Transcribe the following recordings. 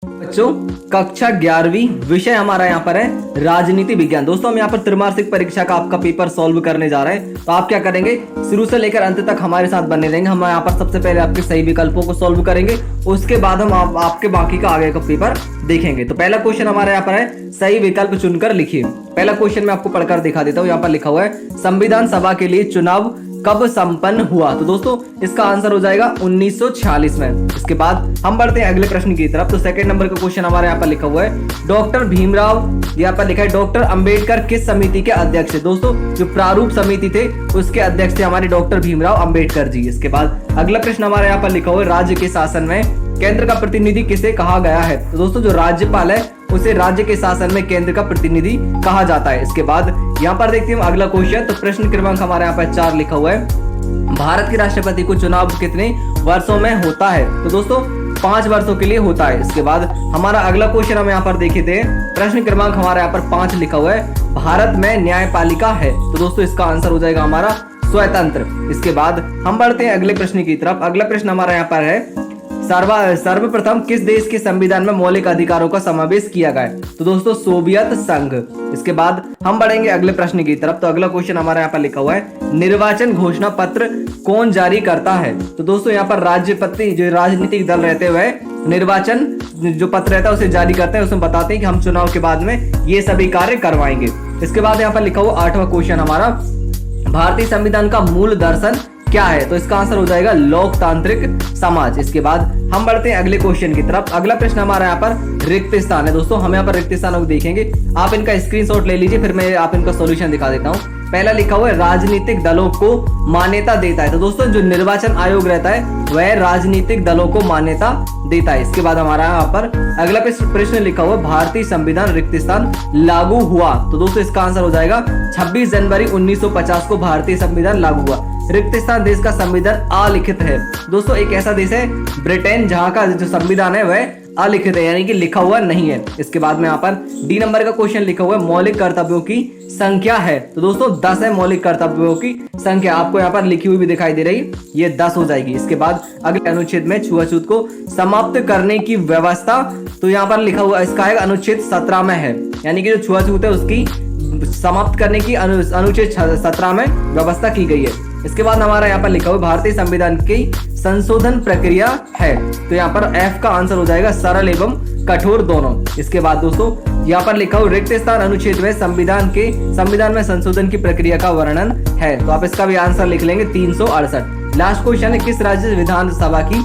बच्चों कक्षा 11वीं विषय हमारा यहाँ पर है राजनीति विज्ञान। दोस्तों हम यहाँ पर त्रैमासिक परीक्षा का आपका पेपर सॉल्व करने जा रहे हैं। तो आप क्या करेंगे, शुरू से लेकर अंत तक हमारे साथ बने रहेंगे। हम यहाँ पर सबसे पहले आपके सही विकल्पों को सॉल्व करेंगे, उसके बाद हम आपके बाकी का आगे का पेपर देखेंगे। तो पहला क्वेश्चन हमारे यहाँ पर है, सही विकल्प चुनकर लिखिए। पहला क्वेश्चन मैं आपको पढ़कर दिखा देता हूँ। यहाँ पर लिखा हुआ है, संविधान सभा के लिए चुनाव कब संपन्न हुआ? तो दोस्तों इसका आंसर हो जाएगा 1946 में। इसके बाद हम बढ़ते हैं अगले प्रश्न की तरफ। तो सेकंड नंबर का क्वेश्चन हमारे यहाँ पर लिखा हुआ है, डॉक्टर भीमराव, यहाँ पर लिखा है डॉक्टर अंबेडकर किस समिति के अध्यक्ष थे? दोस्तों जो प्रारूप समिति थे उसके अध्यक्ष थे हमारे डॉक्टर भीमराव अंबेडकर जी। इसके बाद अगला प्रश्न हमारे यहाँ पर लिखा हुआ है, राज्य के शासन में केंद्र का प्रतिनिधि किसे कहा गया है? तो दोस्तों जो राज्यपाल है उसे राज्य के शासन में केंद्र का प्रतिनिधि कहा जाता है। इसके बाद यहाँ पर देखते हैं अगला क्वेश्चन। तो प्रश्न क्रमांक हमारे यहाँ पर 4 लिखा हुआ है, भारत के राष्ट्रपति को चुनाव कितने वर्षों में होता है? तो दोस्तों 5 वर्षों के लिए होता है। इसके बाद हमारा अगला क्वेश्चन हम यहाँ पर देखे थे, प्रश्न क्रमांक हमारे यहाँ पर 5 लिखा हुआ है, भारत में न्यायपालिका है? तो दोस्तों इसका आंसर हो जाएगा हमारा स्वतंत्र। इसके बाद हम बढ़ते हैं अगले प्रश्न की तरफ। अगला प्रश्न हमारा यहाँ पर है, सर्वप्रथम किस देश के संविधान में मौलिक अधिकारों का समावेश किया गया? तो दोस्तों सोवियत संघ। इसके बाद हम बढ़ेंगे अगले प्रश्न की तरफ। तो अगला क्वेश्चन हमारे यहाँ पर लिखा हुआ है, निर्वाचन घोषणा पत्र कौन जारी करता है? तो दोस्तों यहाँ पर राज्यपति जो राजनीतिक दल रहते हुए निर्वाचन जो पत्र रहता है उसे जारी करते हैं, उसमें बताते हैं कि हम चुनाव के बाद में ये सभी कार्य करवाएंगे। इसके बाद यहाँ पर लिखा हुआ 8वां क्वेश्चन हमारा, भारतीय संविधान का मूल दर्शन क्या है? तो इसका आंसर हो जाएगा लोकतांत्रिक समाज। इसके बाद हम बढ़ते हैं अगले क्वेश्चन की तरफ। अगला प्रश्न हमारा यहाँ पर रिक्त स्थान है। दोस्तों हम यहाँ पर रिक्त स्थानों को देखेंगे, आप इनका स्क्रीनशॉट ले लीजिए, फिर मैं आप इनका सॉल्यूशन दिखा देता हूँ। पहला लिखा हुआ है, राजनीतिक दलों को मान्यता देता है। तो दोस्तों जो निर्वाचन आयोग रहता है वह राजनीतिक दलों को मान्यता देता है। इसके बाद हमारा यहाँ पर अगला प्रश्न लिखा हुआ, भारतीय संविधान रिक्त स्थान लागू हुआ? तो दोस्तों इसका आंसर हो जाएगा 26 जनवरी 1950 को भारतीय संविधान लागू हुआ। रिक्त स्थान देश का संविधान अलिखित है। दोस्तों एक ऐसा देश है ब्रिटेन जहां का जो संविधान है वह अलिखित है, यानी कि लिखा हुआ नहीं है। इसके बाद में यहाँ पर डी नंबर का क्वेश्चन लिखा हुआ है, मौलिक कर्तव्यों की संख्या है? तो दोस्तों 10 है मौलिक कर्तव्यों की संख्या, आपको यहाँ पर लिखी हुई भी दिखाई दे रही, ये 10 हो जाएगी। इसके बाद अगले अनुच्छेद में छुआछूत को समाप्त करने की व्यवस्था, तो यहाँ पर लिखा हुआ इसका है अनुच्छेद 17 में है, यानी कि जो छुआछूत है उसकी समाप्त करने की अनुच्छेद 17 में व्यवस्था की गई है। इसके बाद हमारा यहाँ पर लिखा हुआ भारतीय संविधान की संशोधन प्रक्रिया है? तो यहाँ पर एफ का आंसर हो जाएगा सरल एवं कठोर दोनों। इसके बाद दोस्तों यहाँ पर लिखा हुआ रिक्त स्थान अनुच्छेद में संविधान में संशोधन की प्रक्रिया का वर्णन है? तो आप इसका भी आंसर लिख लेंगे 368। लास्ट क्वेश्चन है, किस राज्य विधानसभा की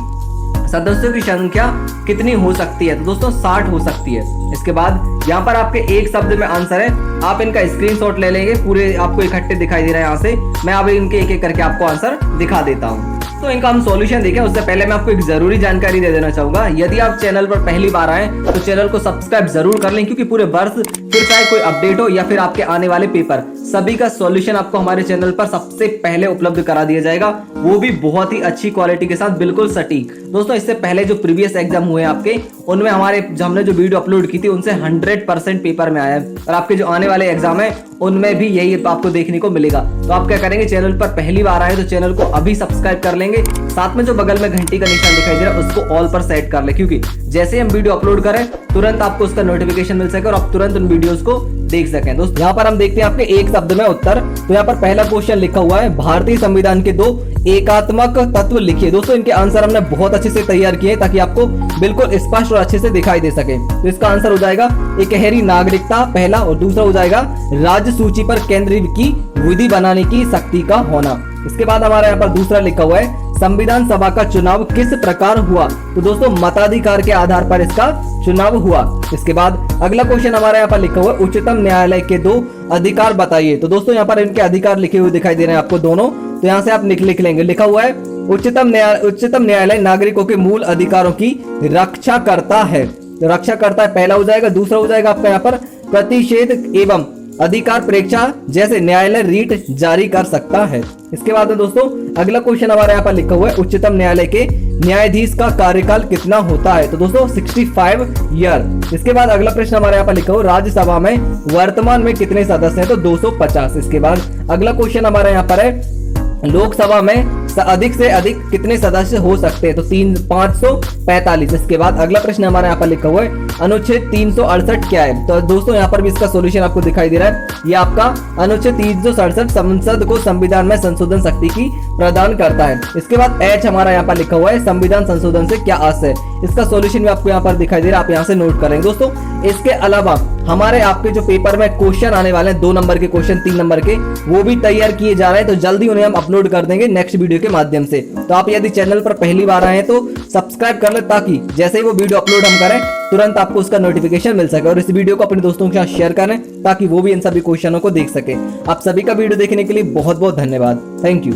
सदस्यों की संख्या कितनी हो सकती है? तो दोस्तों 60 हो सकती है। इसके बाद यहाँ पर आपके एक शब्द में आंसर है, आप इनका स्क्रीनशॉट ले लेंगे, पूरे आपको इकट्ठे दिखाई दे रहे हैं यहाँ से। मैं अब इनके एक एक करके आपको आंसर दिखा देता हूँ। तो इनका हम सॉल्यूशन देखें उससे पहले मैं आपको एक जरूरी जानकारी दे देना चाहूंगा। यदि आप चैनल पर पहली बार आए तो चैनल को सब्सक्राइब जरूर कर लें, क्योंकि पूरे वर्ष फिर चाहे कोई अपडेट हो या फिर आपके आने वाले पेपर, सभी का सॉल्यूशन आपको हमारे चैनल पर सबसे पहले उपलब्ध करा दिया जाएगा, वो भी बहुत ही अच्छी क्वालिटी के साथ, बिल्कुल सटीक। दोस्तों इससे पहले जो प्रीवियस एग्जाम हुए आपके, उनमें हमने जो वीडियो अपलोड की थी उनसे 100% पेपर में आया है, और आपके जो आने वाले एग्जाम है उनमें भी यही आपको देखने को मिलेगा। तो आप क्या करेंगे, चैनल पर पहली बार आए तो चैनल को अभी सब्सक्राइब कर लेंगे, साथ में जो बगल में घंटी का निशान दिखाई दे रहा है उसको ऑल पर सेट कर ले, क्योंकि जैसे ही हम वीडियो अपलोड करें तुरंत आपको उसका नोटिफिकेशन मिल सके और आप तुरंत उन वीडियोस को देख सकें। दोस्तों यहाँ पर हम देखते हैं आपके एक शब्द में उत्तर। तो यहाँ पर पहला क्वेश्चन लिखा हुआ है, भारतीय संविधान के 2 एकात्मक तत्व लिखिए। दोस्तों इनके आंसर हमने बहुत अच्छे से तैयार किए ताकि आपको बिल्कुल स्पष्ट और अच्छे से दिखाई दे सके। तो इसका आंसर हो जाएगा एकहरी नागरिकता पहला, और दूसरा हो जाएगा राज्य सूची पर केंद्र की विधि बनाने की शक्ति का होना। इसके बाद हमारे यहाँ पर दूसरा लिखा हुआ है, संविधान सभा का चुनाव किस प्रकार हुआ? तो दोस्तों मताधिकार के आधार पर इसका चुनाव हुआ। इसके बाद अगला क्वेश्चन हमारे यहाँ पर लिखा हुआ है, उच्चतम न्यायालय के 2 अधिकार बताइए। तो दोस्तों यहाँ पर इनके अधिकार लिखे हुए दिखाई दे रहे हैं आपको दोनों, तो यहाँ से आप लिख लेंगे। लिखा हुआ है, उच्चतम न्यायालय नागरिकों के मूल अधिकारों की रक्षा करता है। तो रक्षा करता है पहला हो जाएगा। दूसरा हो जाएगा आपका यहाँ पर प्रतिषेध एवं अधिकार परीक्षा जैसे न्यायालय रीट जारी कर सकता है। इसके बाद में दोस्तों अगला क्वेश्चन हमारे यहाँ पर लिखा हुआ है, उच्चतम न्यायालय के न्यायाधीश का कार्यकाल कितना होता है? तो दोस्तों 65 ईयर। इसके बाद अगला प्रश्न हमारे यहाँ पर लिखा हुआ, राज्यसभा में वर्तमान में कितने सदस्य हैं? तो 250। इसके बाद अगला क्वेश्चन हमारे यहाँ पर है, लोकसभा में अधिक से अधिक कितने सदस्य हो सकते हैं? तो 545। इसके बाद अगला प्रश्न हमारे यहाँ पर लिखा हुआ है, अनुच्छेद 368 क्या है? तो दोस्तों यहाँ पर भी इसका सॉल्यूशन आपको दिखाई दे रहा है। ये आपका अनुच्छेद 367 संसद को संविधान में संशोधन शक्ति की प्रदान करता है। इसके बाद एच हमारा यहाँ पर लिखा हुआ है, संविधान संशोधन से क्या आशय है? इसका सॉल्यूशन भी आपको यहाँ पर दिखाई दे रहा है, आप यहाँ से नोट करेंगे। दोस्तों इसके अलावा हमारे आपके जो पेपर में क्वेश्चन आने वाले हैं, 2 नंबर के क्वेश्चन, 3 नंबर के, वो भी तैयार किए जा रहे हैं। तो जल्दी उन्हें हम अपलोड कर देंगे नेक्स्ट वीडियो के माध्यम से। तो आप यदि चैनल पर पहली बार आए हैं तो सब्सक्राइब कर ले, ताकि जैसे ही वो वीडियो अपलोड हम करें तुरंत आपको उसका नोटिफिकेशन मिल सके। और इस वीडियो को अपने दोस्तों के साथ शेयर करें ताकि वो भी इन सभी क्वेश्चनों को देख सके। आप सभी का वीडियो देखने के लिए बहुत बहुत धन्यवाद। Thank you.